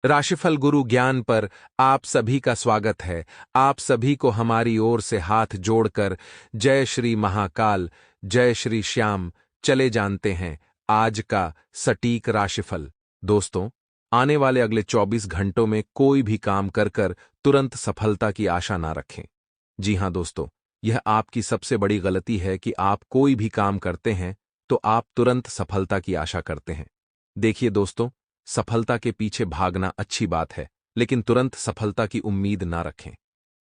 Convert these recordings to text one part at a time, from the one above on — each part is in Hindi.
राशिफल गुरु ज्ञान पर आप सभी का स्वागत है। आप सभी को हमारी ओर से हाथ जोड़कर जय श्री महाकाल, जय श्री श्याम। चले जानते हैं आज का सटीक राशिफल। दोस्तों, आने वाले अगले 24 घंटों में कोई भी काम कर कर तुरंत सफलता की आशा ना रखें। जी हां दोस्तों, यह आपकी सबसे बड़ी गलती है कि आप कोई भी काम करते हैं तो आप तुरंत सफलता की आशा करते हैं। देखिए दोस्तों, सफलता के पीछे भागना अच्छी बात है, लेकिन तुरंत सफलता की उम्मीद ना रखें।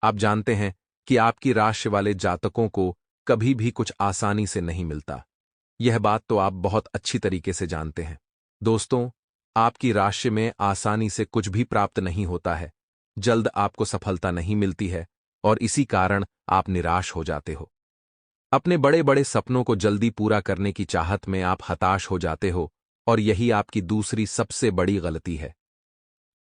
आप जानते हैं कि आपकी राशि वाले जातकों को कभी भी कुछ आसानी से नहीं मिलता। यह बात तो आप बहुत अच्छी तरीके से जानते हैं। दोस्तों, आपकी राशि में आसानी से कुछ भी प्राप्त नहीं होता है। जल्द आपको सफलता नहीं मिलती है और इसी कारण आप निराश हो जाते हो। अपने बड़े बड़े सपनों को जल्दी पूरा करने की चाहत में आप हताश हो जाते हो और यही आपकी दूसरी सबसे बड़ी गलती है।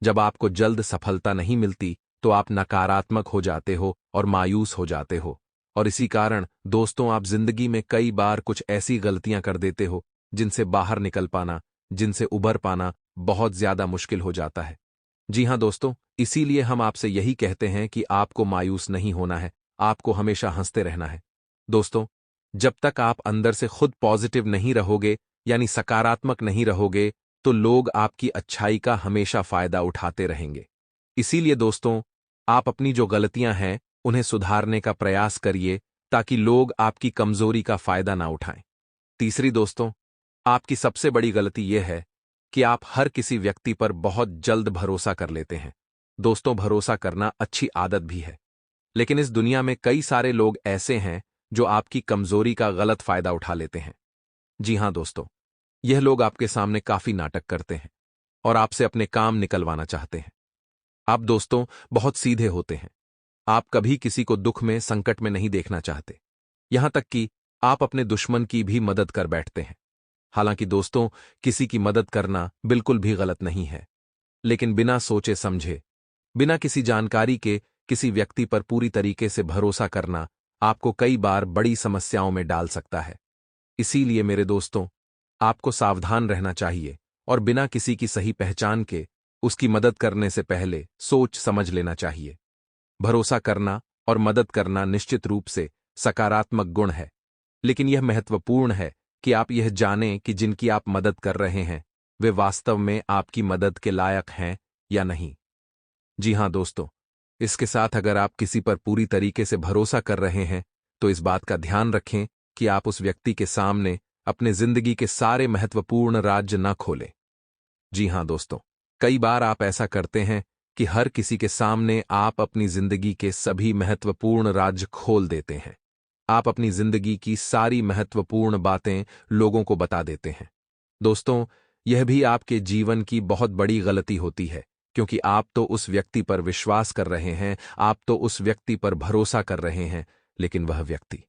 जब आपको जल्द सफलता नहीं मिलती तो आप नकारात्मक हो जाते हो और मायूस हो जाते हो, और इसी कारण दोस्तों आप जिंदगी में कई बार कुछ ऐसी गलतियां कर देते हो जिनसे बाहर निकल पाना, जिनसे उबर पाना बहुत ज्यादा मुश्किल हो जाता है। जी हां दोस्तों, इसीलिए हम आपसे यही कहते हैं कि आपको मायूस नहीं होना है, आपको हमेशा हंसते रहना है। दोस्तों, जब तक आप अंदर से खुद पॉजिटिव नहीं रहोगे, यानी सकारात्मक नहीं रहोगे, तो लोग आपकी अच्छाई का हमेशा फायदा उठाते रहेंगे। इसीलिए दोस्तों, आप अपनी जो गलतियां हैं उन्हें सुधारने का प्रयास करिए ताकि लोग आपकी कमजोरी का फायदा ना उठाएं। तीसरी दोस्तों, आपकी सबसे बड़ी गलती यह है कि आप हर किसी व्यक्ति पर बहुत जल्द भरोसा कर लेते हैं। दोस्तों, भरोसा करना अच्छी आदत भी है, लेकिन इस दुनिया में कई सारे लोग ऐसे हैं जो आपकी कमजोरी का गलत फायदा उठा लेते हैं। जी हां दोस्तों, यह लोग आपके सामने काफी नाटक करते हैं और आपसे अपने काम निकलवाना चाहते हैं। आप दोस्तों बहुत सीधे होते हैं। आप कभी किसी को दुख में, संकट में नहीं देखना चाहते। यहां तक कि आप अपने दुश्मन की भी मदद कर बैठते हैं। हालांकि दोस्तों, किसी की मदद करना बिल्कुल भी गलत नहीं है, लेकिन बिना सोचे समझे, बिना किसी जानकारी के किसी व्यक्ति पर पूरी तरीके से भरोसा करना आपको कई बार बड़ी समस्याओं में डाल सकता है। इसीलिए मेरे दोस्तों, आपको सावधान रहना चाहिए और बिना किसी की सही पहचान के उसकी मदद करने से पहले सोच समझ लेना चाहिए। भरोसा करना और मदद करना निश्चित रूप से सकारात्मक गुण है, लेकिन यह महत्वपूर्ण है कि आप यह जानें कि जिनकी आप मदद कर रहे हैं वे वास्तव में आपकी मदद के लायक हैं या नहीं। जी हां दोस्तों, इसके साथ अगर आप किसी पर पूरी तरीके से भरोसा कर रहे हैं तो इस बात का ध्यान रखें कि आप उस व्यक्ति के सामने अपने जिंदगी के सारे महत्वपूर्ण राज न खोलें। जी हां दोस्तों, कई बार आप ऐसा करते हैं कि हर किसी के सामने आप अपनी जिंदगी के सभी महत्वपूर्ण राज खोल देते हैं। आप अपनी जिंदगी की सारी महत्वपूर्ण बातें लोगों को बता देते हैं। दोस्तों, यह भी आपके जीवन की बहुत बड़ी गलती होती है, क्योंकि आप तो उस व्यक्ति पर विश्वास कर रहे हैं, आप तो उस व्यक्ति पर भरोसा कर रहे हैं, लेकिन वह व्यक्ति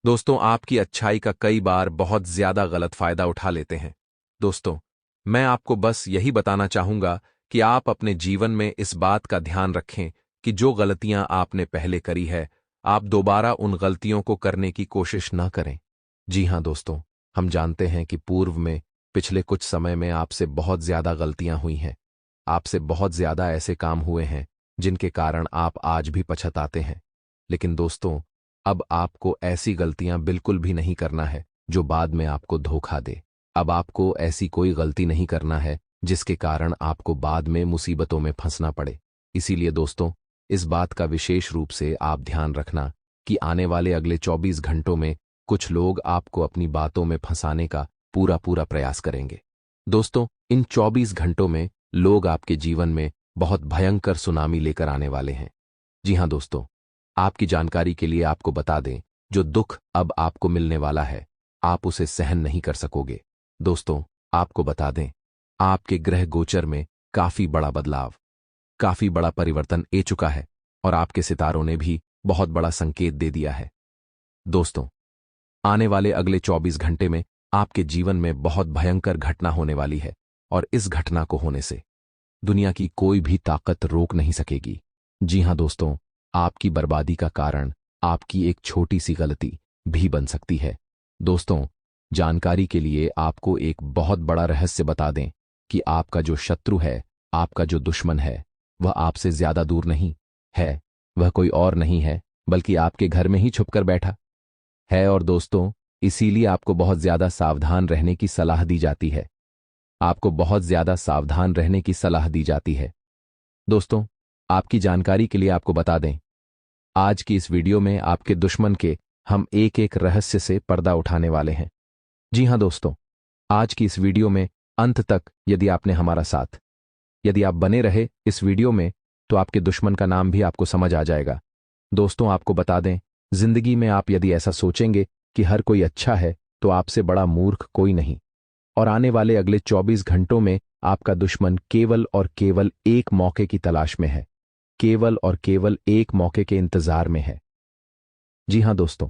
दोस्तों आपकी अच्छाई का कई बार बहुत ज्यादा गलत फायदा उठा लेते हैं। दोस्तों, मैं आपको बस यही बताना चाहूंगा कि आप अपने जीवन में इस बात का ध्यान रखें कि जो गलतियां आपने पहले करी है, आप दोबारा उन गलतियों को करने की कोशिश न करें। जी हां दोस्तों, हम जानते हैं कि पूर्व में पिछले कुछ समय में आपसे बहुत ज्यादा गलतियां हुई हैं। आपसे बहुत ज्यादा ऐसे काम हुए हैं जिनके कारण आप आज भी पछताते हैं। लेकिन दोस्तों, अब आपको ऐसी गलतियां बिल्कुल भी नहीं करना है जो बाद में आपको धोखा दे। अब आपको ऐसी कोई गलती नहीं करना है जिसके कारण आपको बाद में मुसीबतों में फंसना पड़े। इसीलिए दोस्तों, इस बात का विशेष रूप से आप ध्यान रखना कि आने वाले अगले 24 घंटों में कुछ लोग आपको अपनी बातों में फंसाने का पूरा पूरा प्रयास करेंगे। दोस्तों, इन 24 घंटों में लोग आपके जीवन में बहुत भयंकर सुनामी लेकर आने वाले हैं। जी हां दोस्तों, आपकी जानकारी के लिए आपको बता दें, जो दुख अब आपको मिलने वाला है, आप उसे सहन नहीं कर सकोगे। दोस्तों, आपको बता दें, आपके ग्रह गोचर में काफी बड़ा बदलाव, काफी बड़ा परिवर्तन आ चुका है और आपके सितारों ने भी बहुत बड़ा संकेत दे दिया है। दोस्तों, आने वाले अगले 24 घंटे में आपके जीवन में बहुत भयंकर घटना होने वाली है और इस घटना को होने से दुनिया की कोई भी ताकत रोक नहीं सकेगी। जी हां दोस्तों, आपकी बर्बादी का कारण आपकी एक छोटी सी गलती भी बन सकती है। दोस्तों, जानकारी के लिए आपको एक बहुत बड़ा रहस्य बता दें कि आपका जो शत्रु है आपका जो दुश्मन है वह आपसे ज्यादा दूर नहीं है, वह कोई और नहीं है बल्कि आपके घर में ही छुपकर बैठा है। और दोस्तों, इसीलिए आपको बहुत ज्यादा सावधान रहने की सलाह दी जाती है। आपको बहुत ज्यादा सावधान रहने की सलाह दी जाती है। दोस्तों, आपकी जानकारी के लिए आपको बता दें, आज की इस वीडियो में आपके दुश्मन के हम एक एक रहस्य से पर्दा उठाने वाले हैं। जी हां दोस्तों, आज की इस वीडियो में अंत तक यदि आपने हमारा साथ, यदि आप बने रहे इस वीडियो में, तो आपके दुश्मन का नाम भी आपको समझ आ जाएगा। दोस्तों, आपको बता दें, जिंदगी में आप यदि ऐसा सोचेंगे कि हर कोई अच्छा है, तो आपसे बड़ा मूर्ख कोई नहीं। और आने वाले अगले 24 घंटों में आपका दुश्मन केवल और केवल एक मौके की तलाश में है, केवल और केवल एक मौके के इंतजार में है। जी हां दोस्तों,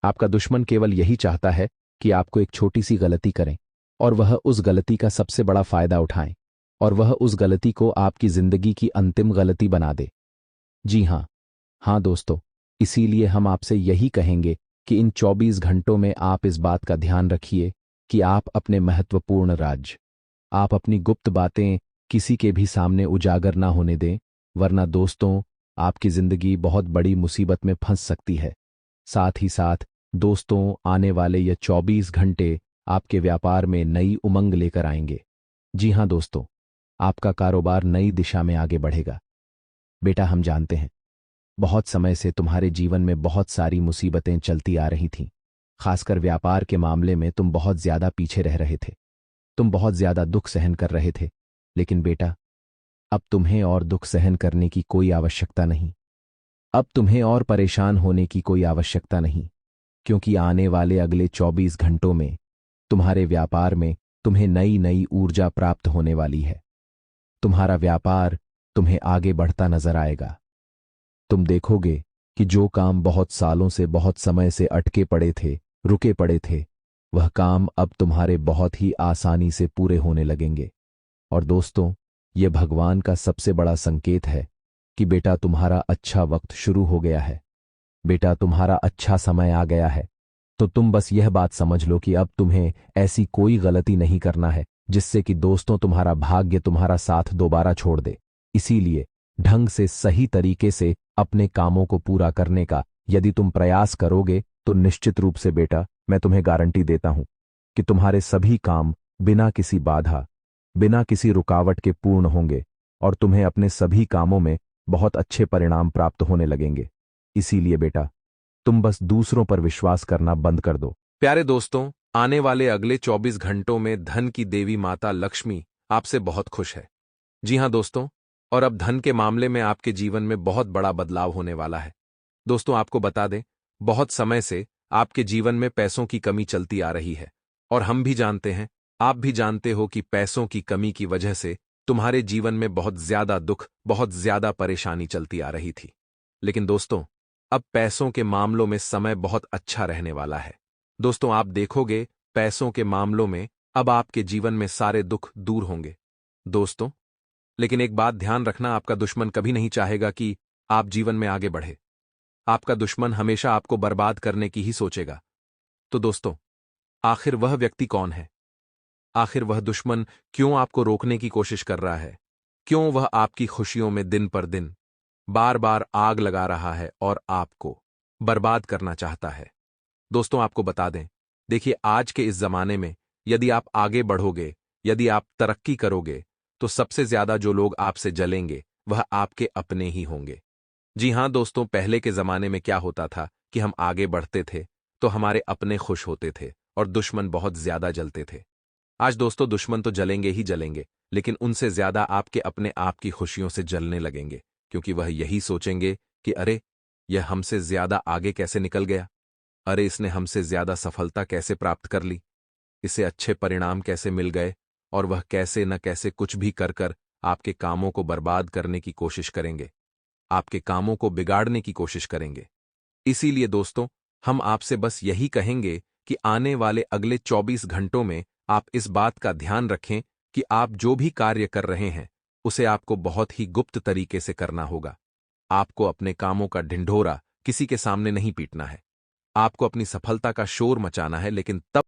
आपका दुश्मन केवल यही चाहता है कि आपको एक छोटी सी गलती करें और वह उस गलती का सबसे बड़ा फायदा उठाएं, और वह उस गलती को आपकी जिंदगी की अंतिम गलती बना दे। जी हां, हाँ दोस्तों, इसीलिए हम आपसे यही कहेंगे कि इन 24 घंटों में आप इस बात का ध्यान रखिए कि आप अपने महत्वपूर्ण राज, आप अपनी गुप्त बातें किसी के भी सामने उजागर ना होने दें, वरना दोस्तों, आपकी जिंदगी बहुत बड़ी मुसीबत में फंस सकती है। साथ ही साथ दोस्तों, आने वाले ये 24 घंटे आपके व्यापार में नई उमंग लेकर आएंगे। जी हां दोस्तों, आपका कारोबार नई दिशा में आगे बढ़ेगा। बेटा, हम जानते हैं, बहुत समय से तुम्हारे जीवन में बहुत सारी मुसीबतें चलती आ रही थीं। खासकर व्यापार के मामले में तुम बहुत ज्यादा पीछे रह रहे थे, तुम बहुत ज्यादा दुख सहन कर रहे थे। लेकिन बेटा, अब तुम्हें और दुख सहन करने की कोई आवश्यकता नहीं, अब तुम्हें और परेशान होने की कोई आवश्यकता नहीं, क्योंकि आने वाले अगले 24 घंटों में तुम्हारे व्यापार में तुम्हें नई नई ऊर्जा प्राप्त होने वाली है। तुम्हारा व्यापार तुम्हें आगे बढ़ता नजर आएगा। तुम देखोगे कि जो काम बहुत सालों से, बहुत समय से अटके पड़े थे, रुके पड़े थे, वह काम अब तुम्हारे बहुत ही आसानी से पूरे होने लगेंगे। और दोस्तों, ये भगवान का सबसे बड़ा संकेत है कि बेटा, तुम्हारा अच्छा वक्त शुरू हो गया है। बेटा, तुम्हारा अच्छा समय आ गया है। तो तुम बस यह बात समझ लो कि अब तुम्हें ऐसी कोई गलती नहीं करना है जिससे कि दोस्तों, तुम्हारा भाग्य तुम्हारा साथ दोबारा छोड़ दे। इसीलिए ढंग से, सही तरीके से अपने कामों को पूरा करने का यदि तुम प्रयास करोगे, तो निश्चित रूप से बेटा, मैं तुम्हें गारंटी देता हूं कि तुम्हारे सभी काम बिना किसी बाधा, बिना किसी रुकावट के पूर्ण होंगे और तुम्हें अपने सभी कामों में बहुत अच्छे परिणाम प्राप्त होने लगेंगे। इसीलिए बेटा, तुम बस दूसरों पर विश्वास करना बंद कर दो। प्यारे दोस्तों, आने वाले अगले 24 घंटों में धन की देवी माता लक्ष्मी आपसे बहुत खुश है। जी हां दोस्तों, और अब धन के मामले में आपके जीवन में बहुत बड़ा बदलाव होने वाला है। दोस्तों, आपको बता दें, बहुत समय से आपके जीवन में पैसों की कमी चलती आ रही है, और हम भी जानते हैं, आप भी जानते हो कि पैसों की कमी की वजह से तुम्हारे जीवन में बहुत ज्यादा दुख, बहुत ज्यादा परेशानी चलती आ रही थी। लेकिन दोस्तों, अब पैसों के मामलों में समय बहुत अच्छा रहने वाला है। दोस्तों, आप देखोगे, पैसों के मामलों में अब आपके जीवन में सारे दुख दूर होंगे। दोस्तों, लेकिन एक बात ध्यान रखना, आपका दुश्मन कभी नहीं चाहेगा कि आप जीवन में आगे बढ़े। आपका दुश्मन हमेशा आपको बर्बाद करने की ही सोचेगा। तो दोस्तों, आखिर वह व्यक्ति कौन है? आखिर वह दुश्मन क्यों आपको रोकने की कोशिश कर रहा है? क्यों वह आपकी खुशियों में दिन पर दिन बार बार आग लगा रहा है और आपको बर्बाद करना चाहता है? दोस्तों, आपको बता दें, देखिए, आज के इस जमाने में यदि आप आगे बढ़ोगे, यदि आप तरक्की करोगे, तो सबसे ज्यादा जो लोग आपसे जलेंगे वह आपके अपने ही होंगे। जी हां दोस्तों, पहले के जमाने में क्या होता था कि हम आगे बढ़ते थे तो हमारे अपने खुश होते थे और दुश्मन बहुत ज्यादा जलते थे। आज दोस्तों, दुश्मन तो जलेंगे ही जलेंगे, लेकिन उनसे ज्यादा आपके अपने आप की खुशियों से जलने लगेंगे, क्योंकि वह यही सोचेंगे कि अरे, यह हमसे ज्यादा आगे कैसे निकल गया, अरे, इसने हमसे ज्यादा सफलता कैसे प्राप्त कर ली, इसे अच्छे परिणाम कैसे मिल गए, और वह कैसे न कैसे कुछ भी कर कर आपके कामों को बर्बाद करने की कोशिश करेंगे, आपके कामों को बिगाड़ने की कोशिश करेंगे। इसीलिए दोस्तों, हम आपसे बस यही कहेंगे कि आने वाले अगले 24 घंटों में आप इस बात का ध्यान रखें कि आप जो भी कार्य कर रहे हैं, उसे आपको बहुत ही गुप्त तरीके से करना होगा। आपको अपने कामों का ढिंढोरा किसी के सामने नहीं पीटना है। आपको अपनी सफलता का शोर मचाना है, लेकिन तब